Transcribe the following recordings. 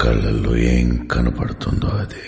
కళ్ళల్లో ఏం కనపడుతుందో అదే.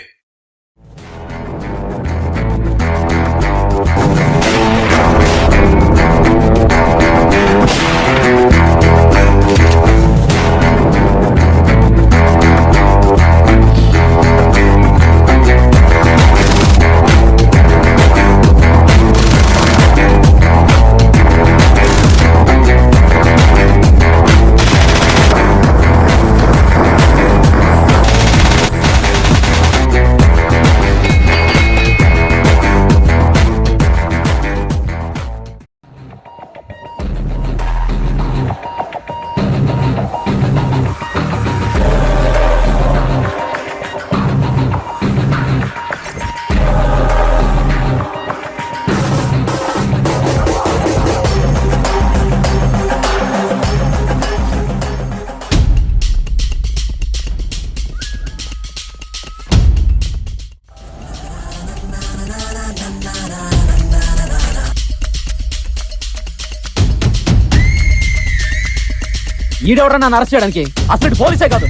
ఈడెవరా నన్ను అరెస్ట్ చేయడానికి? అసలు పోలీసే కాదు.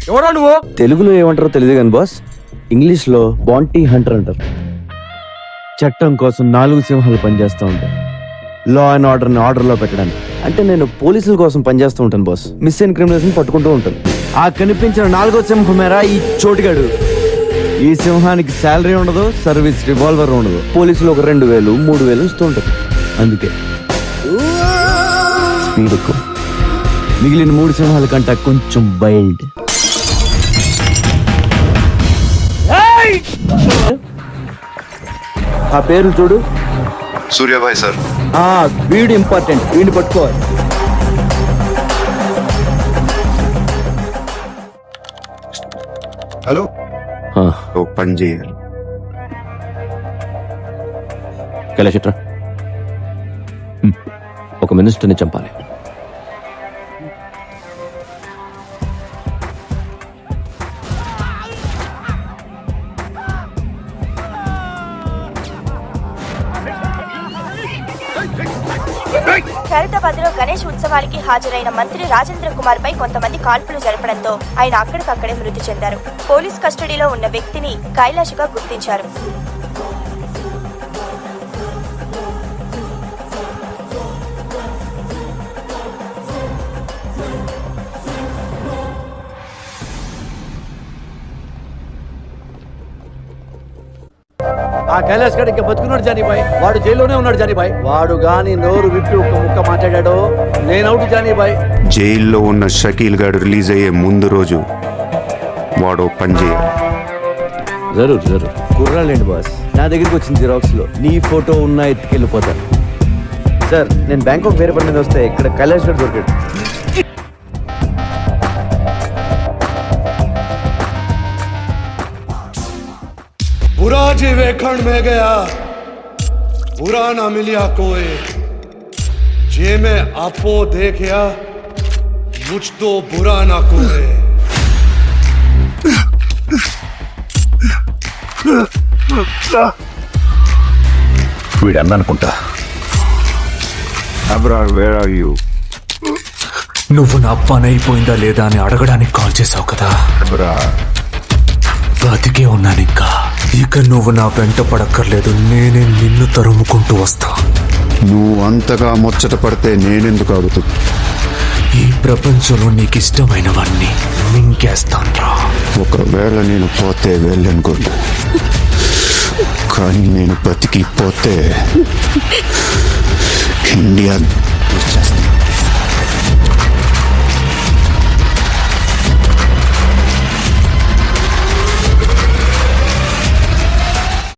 ఎవరా నువ్వు? తెలుగులో ఏమంటారో తెలియదు కానీ బాస్, ఇంగ్లీష్ లో బాంటీ హంటర్ అంటారు. చట్టం కోసం 4 సింహాలు పనిచేస్తూ ఉంటాయి, లా అండ్ ఆర్డర్ ని ఆర్డర్ లో పెట్టడానికి. అంటే నేను పోలీసుల కోసం పనిచేస్తూ ఉంటాను బాస్, మిస్ అయిన క్రిమినల్స్ ని పట్టుకుంటూ ఉంటాను. ఆ కనిపించిన 4వ సింహమేరా ఈ చోటుగాడు. ఈ సింహానికి శాలరీ ఉండదు, సర్వీస్ రివాల్వర్ ఉండదు. పోలీసులు ఒక 2000, 3000 ఇస్తూ ఉంటారు. అందుకే స్పీడ్ ఎక్కువ. మిగిలిన 3 సింహాల కంటే కొంచెం వైల్డ్. ఆ పేరు చూడు, సూర్యాభాయ్ సార్. వీడు ఇంపార్టెంట్, వీడిని పట్టుకోవాలి. హలో, ఓ పని చేయాలి. కైలాష్ ఒక మినిస్టర్ని చంపాలి. ఖైరతాబాద్ లో గణేష్ ఉత్సవానికి హాజరైన మంత్రి రాజేంద్ర కుమార్ పై కొంతమంది కాల్పులు జరపడంతో ఆయన అక్కడికక్కడే మృతి చెందారు. పోలీస్ కస్టడీలో ఉన్న వ్యక్తిని కైలాష్ గా గుర్తించారు. ఆ కైలాష్ గడ్ ఇంకా బతుకున్నాడు జానీబాయ్. వాడు జైల్లోనే ఉన్నాడు జానీబాయ్. వాడు గాని నోరు విప్పి ఒక్క ముక్క మాట్లాడాడో నేను అవుట్ జానీబాయ్. జైల్లో ఉన్న షకీల్ గాడు రిలీజ్ అయ్యే ముందు రోజు వాడు పని చేయాలి. జరూర్ కుర్రాలేండి బాస్, నా దగ్గరికి వచ్చిన జిరాక్స్ లో నీ ఫోటో ఉన్నా ఎత్తుకెళ్ళిపోతాను. సార్, నేను బ్యాంకాక్ వేరే పని మీద వస్తే ఇక్కడ కైలాష్ గడ్ దొరికాడు. बुरा जी वेखण में गया बुरा ना मिलिया कोई, जे में आपो देखया मुझ तो बुरा ना कोई. వీడన్ననుకుంటా. Abrar, where are you? నువ్వు నా పని అయిపోయిందా లేదా అని అడగడానికి కాల్ చేసావు కదా. అబ్రార్, బతికే ఉన్నాను ఇంకా. ఇక నువ్వు నా వెంట పడక్కర్లేదు, నేనే నిన్ను తరుముకుంటూ వస్తా. నువ్వు అంతగా ముచ్చట పడితే నేనెందుకు ఆగుతూ? ఈ ప్రపంచంలో నీకు ఇష్టమైనవన్నీ మింగేస్తాన్రా. ఒకవేళ నేను పోతే వెళ్ళనుకోండి, కానీ నేను బతికి పోతే ఇండియా